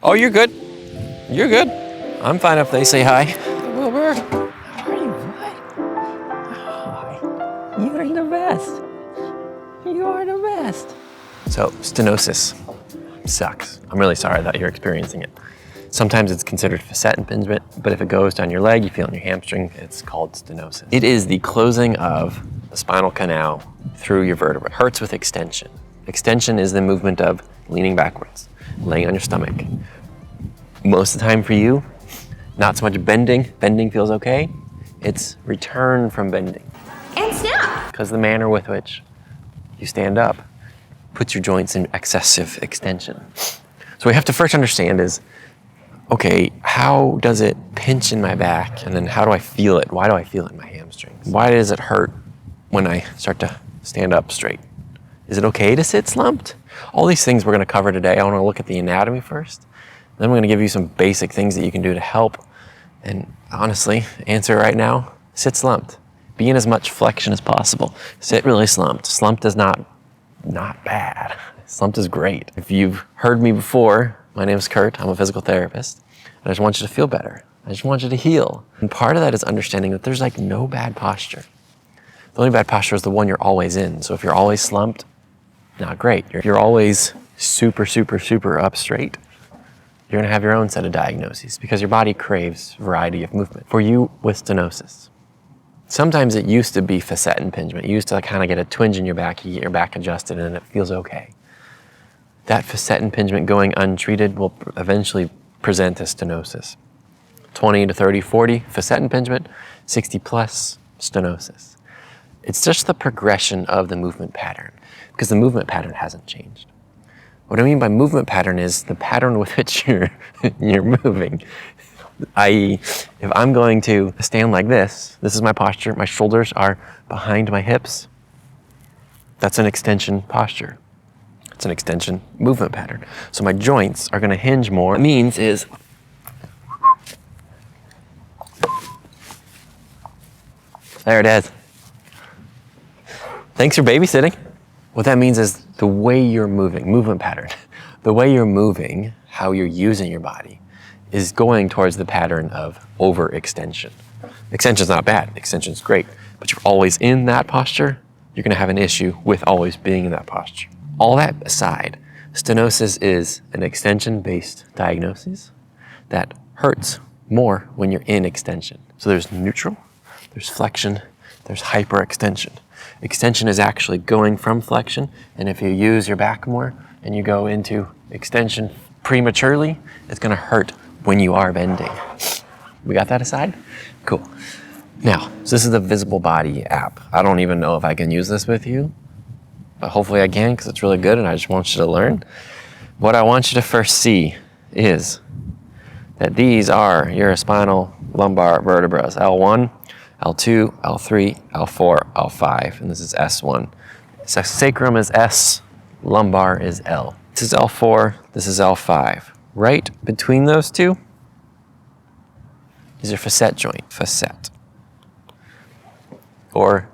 Oh, you're good. You're good. I'm fine if they say hi. Wilbur. How are you, bud? Hi. You are the best. You are the best. So, stenosis sucks. I'm really sorry that you're experiencing it. Sometimes it's considered facet impingement, but if it goes down your leg, you feel in your hamstring, it's called stenosis. It is the closing of the spinal canal through your vertebra. It hurts with extension. Extension is the movement of leaning backwards, laying on your stomach. Most of the time for you, not so much bending. Bending feels okay. It's return from bending. And snap! Because the manner with which you stand up puts your joints in excessive extension. So what we have to first understand is, okay, how does it pinch in my back? And then how do I feel it? Why do I feel it in my hamstrings? Why does it hurt when I start to stand up straight? Is it okay to sit slumped? All these things we're gonna cover today. I wanna look at the anatomy first. Then I'm gonna give you some basic things that you can do to help. And honestly, answer right now, sit slumped. Be in as much flexion as possible. Sit really slumped. Slumped is not bad. Slumped is great. If you've heard me before, my name is Kurt. I'm a physical therapist. And I just want you to feel better. I just want you to heal. And part of that is understanding that there's like no bad posture. The only bad posture is the one you're always in. So if you're always slumped, not great. You're always super, super, super up straight. You're gonna have your own set of diagnoses because your body craves variety of movement. For you with stenosis, sometimes it used to be facet impingement. You used to kind of get a twinge in your back, you get your back adjusted and it feels okay. That facet impingement going untreated will eventually present as stenosis. 20 to 30, 40, facet impingement, 60 plus, stenosis. It's just the progression of the movement pattern because the movement pattern hasn't changed. What I mean by movement pattern is the pattern with which you're moving. I.e., if I'm going to stand like this is my posture, my shoulders are behind my hips, that's an extension posture. It's an extension movement pattern. So my joints are gonna hinge more. What it means is, there it is. Thanks for babysitting. What that means is the way you're moving, movement pattern, the way you're moving, how you're using your body is going towards the pattern of overextension. Extension's not bad, extension's great, but you're always in that posture, you're gonna have an issue with always being in that posture. All that aside, stenosis is an extension-based diagnosis that hurts more when you're in extension. So there's neutral, there's flexion, there's hyperextension. Extension is actually going from flexion, and if you use your back more and you go into extension prematurely, it's gonna hurt when you are bending. We got that aside? Cool. Now, so this is the Visible Body app. I don't even know if I can use this with you, but hopefully I can because it's really good and I just want you to learn. What I want you to first see is that these are your spinal lumbar vertebrae, L1, L2, L3, L4, L5, and this is S1. Sacrum is S, lumbar is L. This is L4, this is L5. Right between those two is your facet joint, facet. Or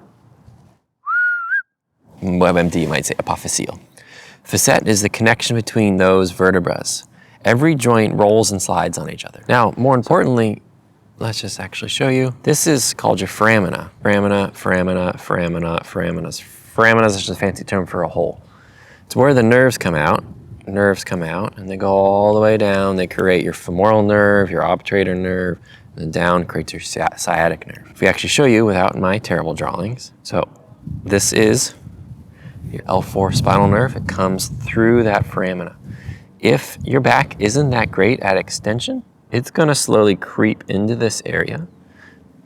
WebMD might say apophyseal. Facet is the connection between those vertebrae. Every joint rolls and slides on each other. Now, more importantly, let's just actually show you. This is called your foramina. Foramina. Foramina is just a fancy term for a hole. It's where the nerves come out, and they go all the way down. They create your femoral nerve, your obturator nerve, and then down creates your sciatic nerve. If we actually show you without my terrible drawings. So this is your L4 spinal nerve. It comes through that foramina. If your back isn't that great at extension, it's gonna slowly creep into this area.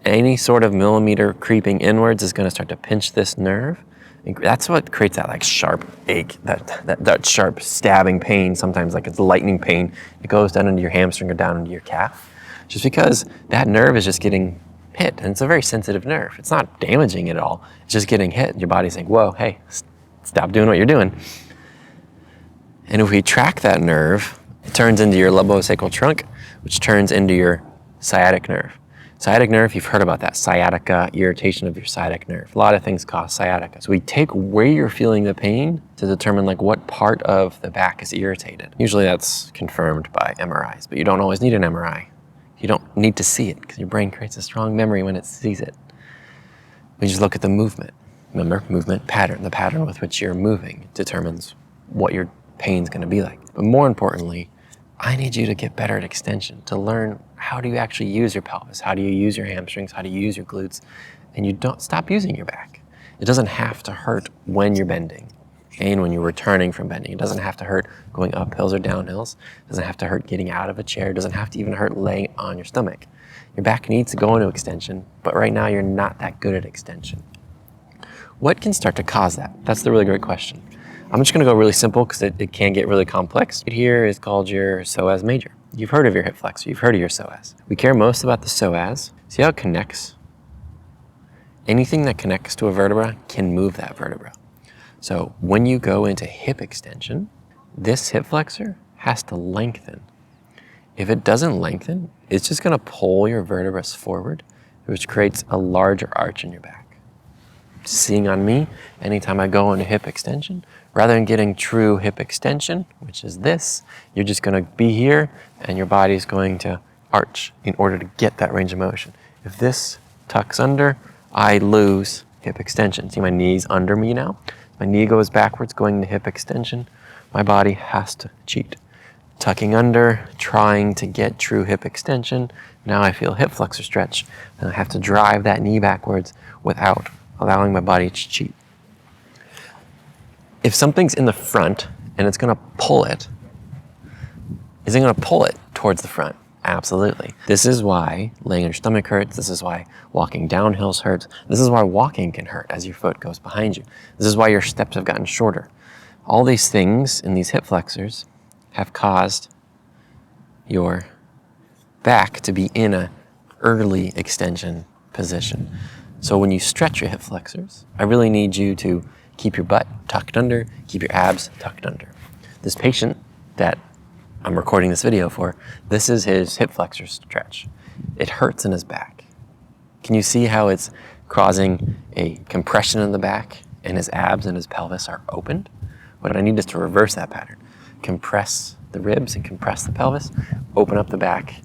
Any sort of millimeter creeping inwards is gonna start to pinch this nerve. And that's what creates that like sharp ache, that sharp stabbing pain, sometimes like it's lightning pain. It goes down into your hamstring or down into your calf. Just because that nerve is just getting hit, and it's a very sensitive nerve. It's not damaging it at all, it's just getting hit. Your body's saying, whoa, hey, stop doing what you're doing. And if we track that nerve, it turns into your lumbo-sacral trunk, which turns into your sciatic nerve. Sciatic nerve, you've heard about that. Sciatica, irritation of your sciatic nerve. A lot of things cause sciatica. So we take where you're feeling the pain to determine like what part of the back is irritated. Usually that's confirmed by MRIs, but you don't always need an MRI. You don't need to see it because your brain creates a strong memory when it sees it. We just look at the movement. Remember, movement pattern. The pattern with which you're moving determines what your pain's gonna be like. But more importantly, I need you to get better at extension, to learn how do you actually use your pelvis, how do you use your hamstrings, how do you use your glutes, and you don't stop using your back. It doesn't have to hurt when you're bending and when you're returning from bending. It doesn't have to hurt going up hills or down hills. It doesn't have to hurt getting out of a chair. It doesn't have to even hurt laying on your stomach. Your back needs to go into extension, but right now you're not that good at extension. What can start to cause that? That's the really great question. I'm just gonna go really simple because it can get really complex. Here is called your psoas major. You've heard of your hip flexor, you've heard of your psoas. We care most about the psoas. See how it connects? Anything that connects to a vertebra can move that vertebra. So when you go into hip extension, this hip flexor has to lengthen. If it doesn't lengthen, it's just gonna pull your vertebrae forward, which creates a larger arch in your back. Seeing on me, anytime I go into hip extension, rather than getting true hip extension, which is this, you're just gonna be here and your body's going to arch in order to get that range of motion. If this tucks under, I lose hip extension. See my knee's under me now? My knee goes backwards going into hip extension. My body has to cheat. Tucking under, trying to get true hip extension. Now I feel hip flexor stretch and I have to drive that knee backwards without allowing my body to cheat. If something's in the front and it's gonna pull it, is it gonna pull it towards the front? Absolutely. This is why laying on your stomach hurts. This is why walking down hills hurts. This is why walking can hurt as your foot goes behind you. This is why your steps have gotten shorter. All these things in these hip flexors have caused your back to be in a early extension position. So when you stretch your hip flexors, I really need you to keep your butt tucked under, keep your abs tucked under. This patient that I'm recording this video for, this is his hip flexor stretch. It hurts in his back. Can you see how it's causing a compression in the back and his abs and his pelvis are opened? What I need is to reverse that pattern. Compress the ribs and compress the pelvis, open up the back,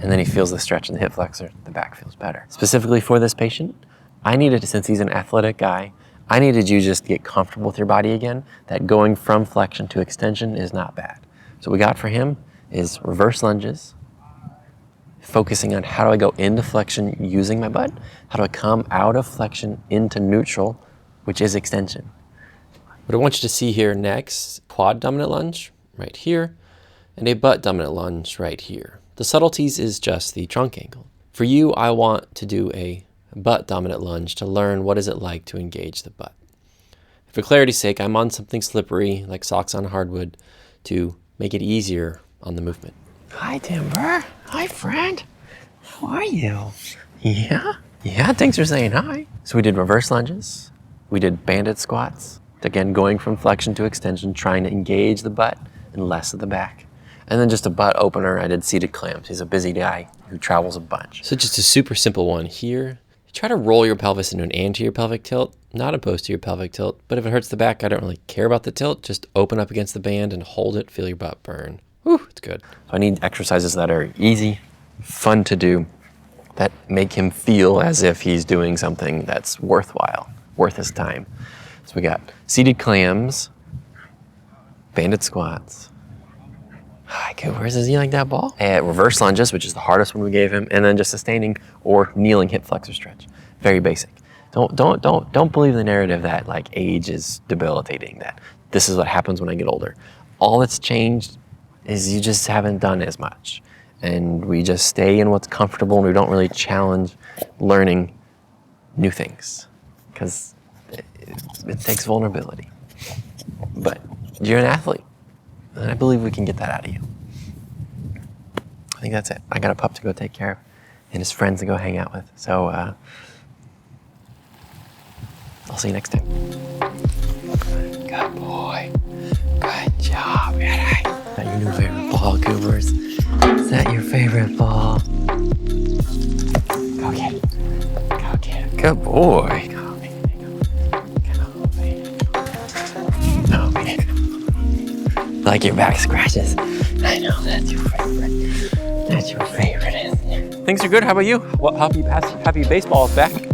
and then he feels the stretch in the hip flexor, the back feels better. Specifically for this patient, I needed, since he's an athletic guy, I needed you just to get comfortable with your body again, that going from flexion to extension is not bad. So what we got for him is reverse lunges, focusing on how do I go into flexion using my butt, how do I come out of flexion into neutral, which is extension. What I want you to see here next, quad dominant lunge right here, and a butt dominant lunge right here. The subtleties is just the trunk angle. For you, I want to do a butt dominant lunge to learn what is it like to engage the butt. For clarity's sake, I'm on something slippery like socks on hardwood to make it easier on the movement. Hi, Timber. Hi, friend. How are you? Yeah, thanks for saying hi. So we did reverse lunges. We did banded squats. Again, going from flexion to extension, trying to engage the butt and less of the back. And then just a butt opener, I did seated clamps. He's a busy guy who travels a bunch. So just a super simple one here. Try to roll your pelvis into an anterior pelvic tilt, not a posterior pelvic tilt, but if it hurts the back, I don't really care about the tilt. Just open up against the band and hold it, feel your butt burn. Whew, it's good. So I need exercises that are easy, fun to do, that make him feel as if he's doing something that's worthwhile, worth his time. So we got seated clams, banded squats. Hi, Coopers, is he like that ball? Reverse lunges, which is the hardest one we gave him, and then just a standing or kneeling hip flexor stretch. Very basic. Don't believe the narrative that like age is debilitating, that this is what happens when I get older. All that's changed is you just haven't done as much. And we just stay in what's comfortable and we don't really challenge learning new things because it takes vulnerability. But you're an athlete. And I believe we can get that out of you. I think that's it. I got a pup to go take care of and his friends to go hang out with. So I'll see you next time. Good boy. Good job, Eddie. Is that your new favorite ball, Coopers? Is that your favorite ball? Go get it. Go get it. Good boy. Go, baby. Go, baby. Go, baby. Like your back scratches. I know, that's your favorite. That's your favorite, isn't it? Things are good. How about you? Well, happy baseball is back.